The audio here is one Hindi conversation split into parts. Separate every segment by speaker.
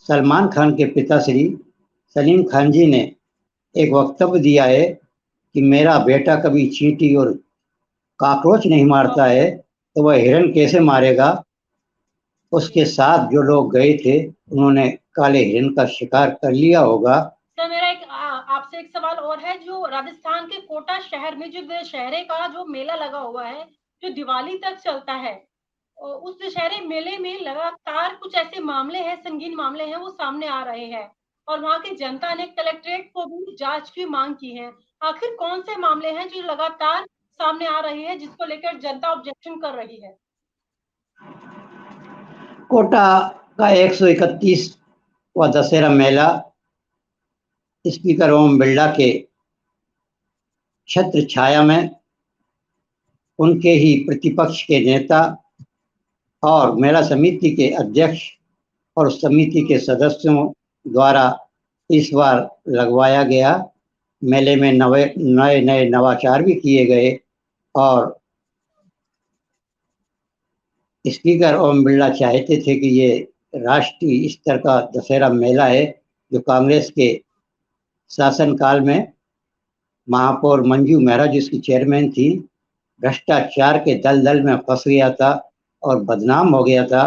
Speaker 1: सलमान खान के पिताश्री सलीम खान जी ने एक वक्तव्य दिया है कि मेरा बेटा कभी चींटी और कॉकरोच नहीं मारता है तो वह हिरन कैसे मारेगा। उसके साथ जो लोग गए थे उन्होंने काले हिरन का शिकार कर लिया होगा।
Speaker 2: सर मेरा आपसे एक सवाल और है। जो राजस्थान के कोटा शहर में जो दशहरे का जो मेला लगा हुआ है, जो दिवाली तक चलता है, उस दशहरे मेले में लगातार कुछ ऐसे मामले हैं, संगीन मामले हैं, वो सामने आ रहे हैं और वहां की जनता ने कलेक्ट्रेट को भी जांच की मांग की है। आखिर कौन से मामले हैं जो लगातार सामने आ रहे हैं जिसको लेकर जनता ऑब्जेक्शन कर रही है?
Speaker 1: कोटा का 131वां दशहरा मेला स्पीकर ओम बिरला के छत्र छाया में उनके ही प्रतिपक्ष के नेता और मेला समिति के अध्यक्ष और समिति के सदस्यों द्वारा इस बार लगवाया गया। मेले में नए नए नवाचार भी किए गए और स्पीकर ओम बिरला चाहते थे कि ये राष्ट्रीय स्तर का दशहरा मेला है, जो कांग्रेस के शासनकाल में महापौर मंजू मेहरा जिसकी चेयरमैन थी, भ्रष्टाचार के दलदल में फंस गया था और बदनाम हो गया था।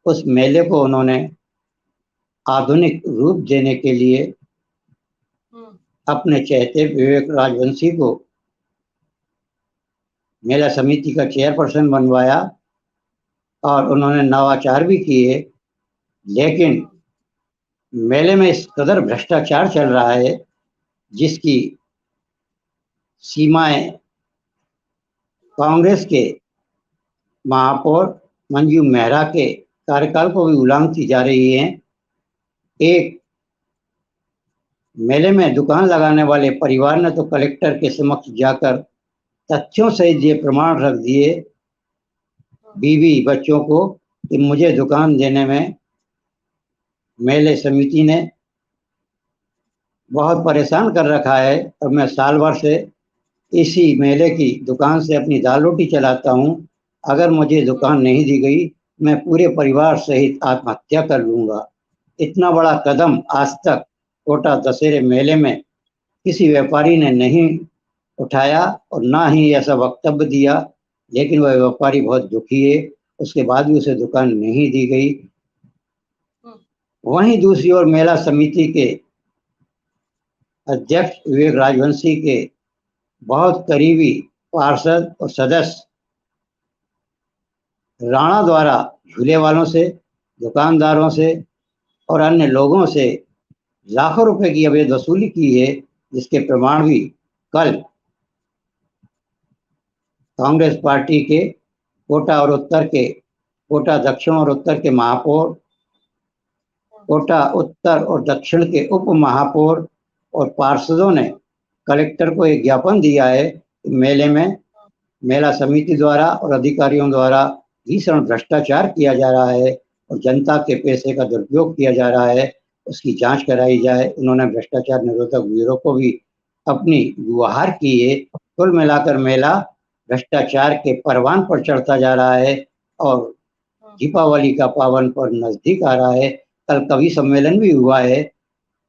Speaker 1: उस मेले को उन्होंने आधुनिक रूप देने के लिए अपने चहेते विवेक राजवंशी को मेला समिति का चेयरपर्सन बनवाया और उन्होंने नवाचार भी किए। लेकिन मेले में इस कदर भ्रष्टाचार चल रहा है जिसकी सीमाएं कांग्रेस के महापौर मंजू मेहरा के कार्यकाल को भी उल्लंघती जा रही है। एक मेले में दुकान लगाने वाले परिवार ने तो कलेक्टर के समक्ष जाकर तथ्यों सहित ये प्रमाण रख दिए बीवी बच्चों को कि मुझे दुकान देने में मेले समिति ने बहुत परेशान कर रखा है और मैं साल भर से इसी मेले की दुकान से अपनी दाल रोटी चलाता हूँ। अगर मुझे दुकान नहीं दी गई मैं पूरे परिवार सहित आत्महत्या कर लूँगा। इतना बड़ा कदम आज तक कोटा दशहरे मेले में किसी व्यापारी ने नहीं उठाया और ना ही ऐसा वक्तव्य दिया, लेकिन वह व्यापारी बहुत दुखी है। उसके बाद भी उसे दुकान नहीं दी गई। वहीं दूसरी ओर मेला समिति के अध्यक्ष विवेक राजवंशी के बहुत करीबी पार्षद और सदस्य राणा द्वारा झूले वालों से, दुकानदारों से और अन्य लोगों से लाखों रुपए की अवैध वसूली की है, जिसके प्रमाण भी कल कांग्रेस पार्टी के कोटा दक्षिण और उत्तर के महापौर, कोटा उत्तर और दक्षिण के उप महापौर और पार्षदों ने कलेक्टर को एक ज्ञापन दिया है कि मेले में मेला समिति द्वारा और अधिकारियों द्वारा भीषण भ्रष्टाचार किया जा रहा है और जनता के पैसे का दुरुपयोग किया जा रहा है, उसकी जांच कराई जाए। उन्होंने भ्रष्टाचार निरोधक ब्यूरो को भी अपनी गुहार की है। कुल मिलाकर मेला भ्रष्टाचार के परवान पर चढ़ता जा रहा है और दीपावली का पावन पर्व नजदीक आ रहा है। कल कवि सम्मेलन भी हुआ है।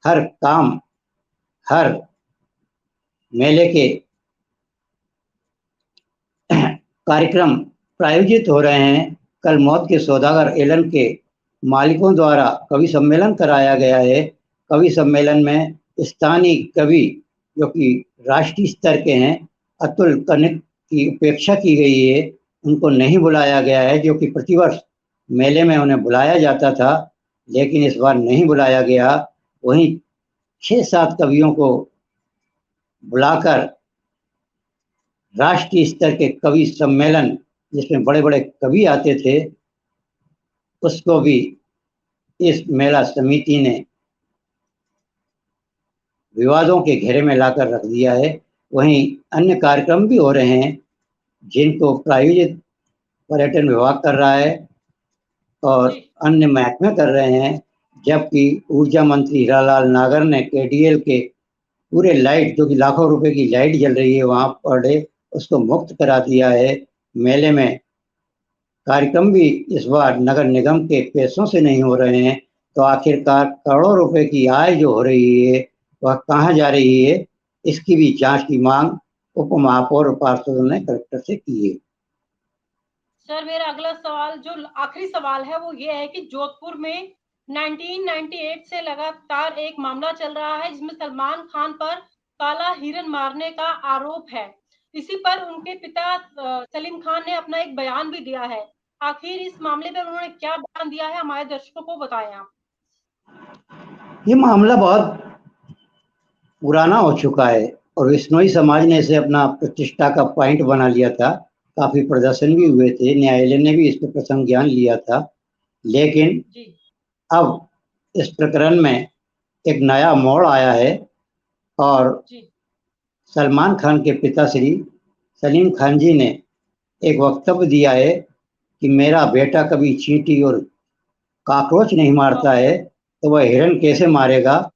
Speaker 1: हर मेले के कार्यक्रम प्रायोजित हो रहे हैं। कल मौत के सौदागर एलन के मालिकों द्वारा कवि सम्मेलन कराया गया है। कवि सम्मेलन में स्थानीय कवि जो कि राष्ट्रीय स्तर के हैं, अतुल कनिक की उपेक्षा की गई है। उनको नहीं बुलाया गया है, जो कि प्रतिवर्ष मेले में उन्हें बुलाया जाता था, लेकिन इस बार नहीं बुलाया गया। वहीं 6-7 कवियों को बुलाकर राष्ट्रीय स्तर के कवि सम्मेलन जिसमें बड़े बड़े कवि आते थे, उसको भी इस मेला समिति ने विवादों के घेरे में लाकर रख दिया है। वहीं अन्य कार्यक्रम भी हो रहे हैं जिनको प्रायोजित पर्यटन विभाग कर रहा है और अन्य महकमे कर रहे हैं, जबकि ऊर्जा मंत्री हीरालाल नागर ने केडीएल के पूरे लाइट, जो कि लाखों रुपए की लाइट जल रही है वहां पर डे, उसको मुक्त करा दिया है। मेले में कार्यक्रम भी इस बार नगर निगम के पैसों से नहीं हो रहे हैं। तो आखिरकार करोड़ों रुपए की आय जो हो रही है वह कहाँ जा रही है, इसकी भी जांच की मांग उप महापौर और पार्षदों ने कलेक्टर से की है।
Speaker 2: सर मेरा अगला सवाल जो आखिरी सवाल है वो ये है कि जोधपुर में 1998 से लगातार एक मामला चल रहा है जिसमें सलमान खान पर काला हिरन मारने का आरोप है। इसी पर उनके पिता सलीम खान ने अपना एक बयान भी दिया है। आखिर इस मामले पर उन्होंने क्या बयान दिया है, हमारे दर्शकों को बताएं आप।
Speaker 1: ये मामला बहुत पुराना हो चुका है और विश्नोई समाज ने इसे अपना प्रतिष्ठा का पॉइंट बना लिया था। काफी प्रदर्शन भी हुए थे, न्यायालय ने भी इस पर संज्ञान लिया था। लेकिन
Speaker 2: जी
Speaker 1: अब इस प्रकरण में एक नया मोड़ आया है और
Speaker 2: जी
Speaker 1: सलमान खान के पिता श्री सलीम खान जी ने एक वक्तव्य दिया है कि मेरा बेटा कभी चींटी और कॉकरोच नहीं मारता है तो वह हिरन कैसे मारेगा।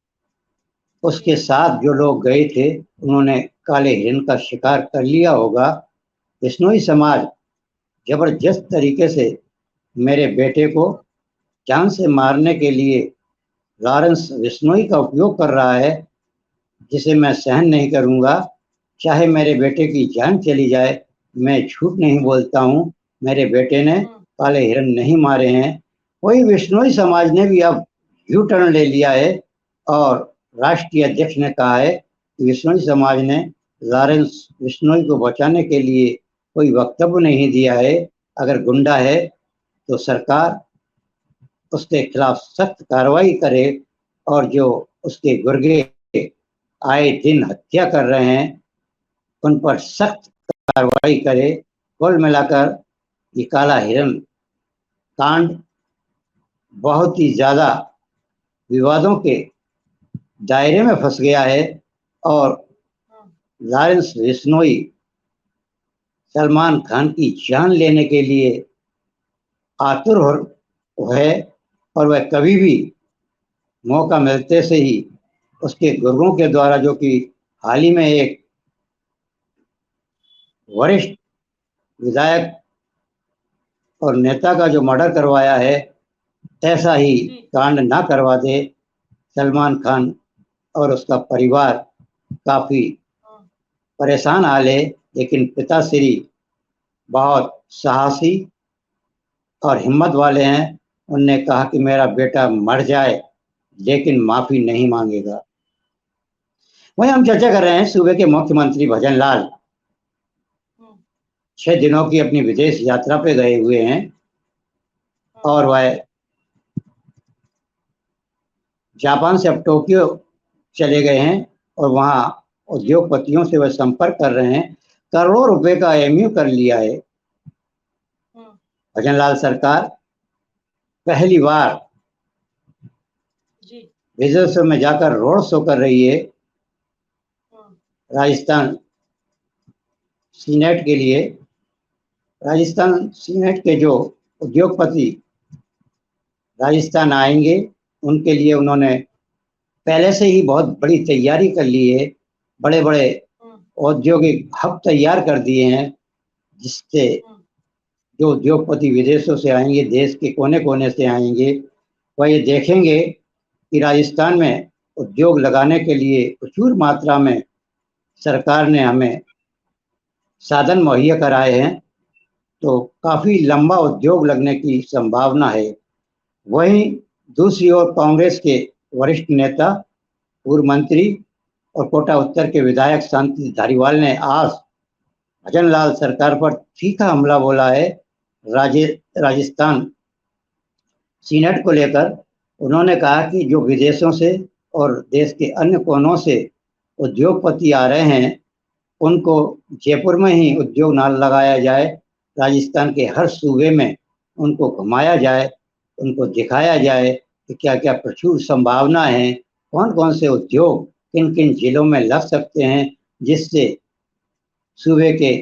Speaker 1: उसके साथ जो लोग गए थे उन्होंने काले हिरन का शिकार कर लिया होगा। बिश्नोई समाज जबरदस्त तरीके से मेरे बेटे को जान से मारने के लिए लॉरेंस बिश्नोई का उपयोग कर रहा है, जिसे मैं सहन नहीं करूंगा। चाहे मेरे बेटे की जान चली जाए, मैं झूठ नहीं बोलता हूँ, मेरे बेटे ने काले हिरन नहीं मारे हैं। वही बिश्नोई समाज ने भी अब यू टर्न ले लिया है और राष्ट्रीय अध्यक्ष ने कहा है कि बिश्नोई समाज ने लॉरेंस बिश्नोई को बचाने के लिए कोई वक्तव्य नहीं दिया है। अगर गुंडा है तो सरकार उसके खिलाफ सख्त कार्रवाई करे और जो उसके गुर्गे आए दिन हत्या कर रहे हैं उन पर सख्त कार्रवाई करे। कुल मिलाकर ये काला हिरन कांड बहुत ही ज्यादा विवादों के दायरे में फंस गया है और लॉरेंस बिश्नोई सलमान खान की जान लेने के लिए आतुर है और वह कभी भी मौका मिलते से ही उसके गुर्गों के द्वारा, जो कि हाल ही में एक वरिष्ठ विधायक और नेता का जो मर्डर करवाया है, ऐसा ही कांड ना करवा दे। सलमान खान और उसका परिवार काफी परेशान हाल है, लेकिन पिताश्री बहुत साहसी और हिम्मत वाले हैं। उनने कहा कि मेरा बेटा मर जाए लेकिन माफी नहीं मांगेगा। वही हम चर्चा कर रहे हैं सूबे के मुख्यमंत्री भजन लाल 6 दिनों की अपनी विदेश यात्रा पे गए हुए हैं और वह जापान से अब टोक्यो चले गए हैं और वहाँ उद्योगपतियों से वह संपर्क कर रहे हैं। करोड़ों रुपए का एमयू कर लिया है। भजन लाल सरकार पहली बार विदेशों में जाकर रोड शो कर रही है राजस्थान सीनेट के लिए। राजस्थान सीनेट के जो उद्योगपति राजस्थान आएंगे उनके लिए उन्होंने पहले से ही बहुत बड़ी तैयारी कर ली है। बड़े बड़े औद्योगिक हब तैयार कर दिए हैं, जिससे जो उद्योगपति विदेशों से आएंगे, देश के कोने कोने से आएंगे, वह ये देखेंगे कि राजस्थान में उद्योग लगाने के लिए प्रचुर मात्रा में सरकार ने हमें साधन मुहैया कराए हैं, तो काफ़ी लंबा उद्योग लगने की संभावना है। वहीं दूसरी ओर कांग्रेस के वरिष्ठ नेता, पूर्व मंत्री और कोटा उत्तर के विधायक शांति धारीवाल ने आज भजन लाल सरकार पर तीखा हमला बोला है। राजस्थान सीनेट को लेकर उन्होंने कहा कि जो विदेशों से और देश के अन्य कोनों से उद्योगपति आ रहे हैं उनको जयपुर में ही उद्योग न लगाया जाए, राजस्थान के हर सूबे में उनको घुमाया जाए, उनको दिखाया जाए कि क्या क्या प्रचुर संभावना है, कौन कौन से उद्योग किन किन जिलों में लग सकते हैं, जिससे सूबे के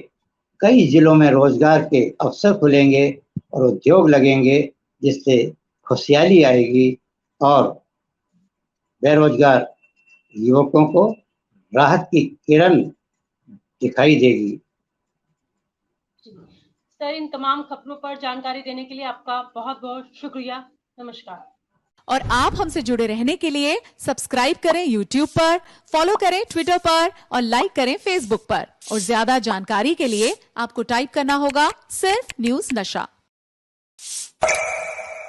Speaker 1: कई जिलों में रोजगार के अवसर खुलेंगे और उद्योग लगेंगे, जिससे खुशहाली आएगी और बेरोजगार युवकों को राहत की किरण दिखाई देगी।
Speaker 2: सर इन तमाम खबरों पर जानकारी देने के लिए आपका बहुत बहुत शुक्रिया। नमस्कार।
Speaker 3: और आप हमसे जुड़े रहने के लिए सब्सक्राइब करें YouTube पर, फॉलो करें ट्विटर पर और लाइक करें Facebook पर। और ज्यादा जानकारी के लिए आपको टाइप करना होगा सिर्फ न्यूज नशा।